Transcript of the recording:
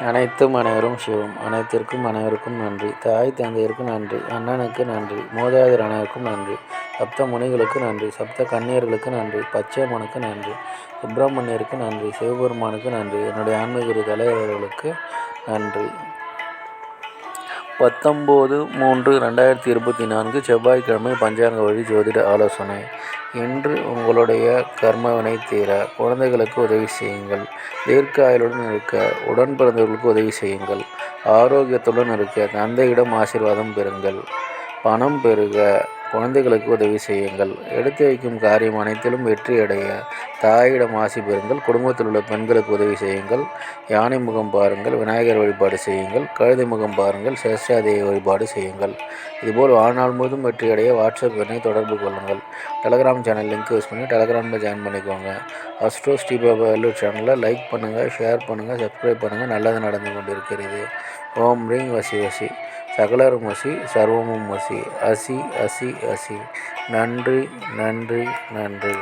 அனைத்தும் அனைவரும் சிவம். அனைத்திற்கும் அனைவருக்கும் நன்றி. தாய் தந்தையருக்கு நன்றி. அண்ணனுக்கு நன்றி. மூதாதையர் அனைவருக்கும் நன்றி. சப்த முனிகளுக்கு நன்றி. சப்த கன்னியர்களுக்கு நன்றி. பச்சையம்மனுக்கு நன்றி. சுப்பிரமணியருக்கு நன்றி. சிவபெருமானுக்கு நன்றி. என்னுடைய ஆன்மீக குரு தலைவர்களுக்கு நன்றி. 19/3/2024 செவ்வாய்க்கிழமை பஞ்சாங்க வழி ஜோதிட ஆலோசனை. இன்று உங்களுடைய கர்மவினை தீர குழந்தைகளுக்கு உதவி செய்யுங்கள். தீர்க்க ஆயுளுடன் இருக்க உடன் பிறந்தவர்களுக்கு உதவி செய்யுங்கள். ஆரோக்கியத்துடன் இருக்க தந்தையிடம் ஆசீர்வாதம் பெறுங்கள். பணம் பெருக குழந்தைகளுக்கு உதவி செய்யுங்கள். எடுத்து வைக்கும் காரியம் அனைத்திலும் வெற்றி அடைய தாயிடம் ஆசி பெறுங்கள். குடும்பத்தில் உள்ள பெண்களுக்கு உதவி செய்யுங்கள். யானை முகம் பாருங்கள். விநாயகர் வழிபாடு செய்யுங்கள். கழுதை முகம் பாருங்கள். சேஷாதேவி வழிபாடு செய்யுங்கள். இதுபோல் வாழ்நாள் முழுவதும் வெற்றி அடைய வாட்ஸ்அப் எண்ணை தொடர்பு கொள்ளுங்கள். டெலகிராம் சேனல் லிங்க் யூஸ் பண்ணி டெலகிராமில் ஜாயின் பண்ணிக்கோங்க. அஸ்ட்ரோ ஸ்ரீபாபா வெல்லூர் சேனலை லைக் பண்ணுங்கள், ஷேர் பண்ணுங்கள், சப்ஸ்கிரைப் பண்ணுங்கள். நல்லது நடந்து கொண்டிருக்கிறது. ஓம் ரீங் வசி வசி சகலரும் வசி சர்வமும் வசி அசி அசி அசி. நன்றி நன்றி நன்றி.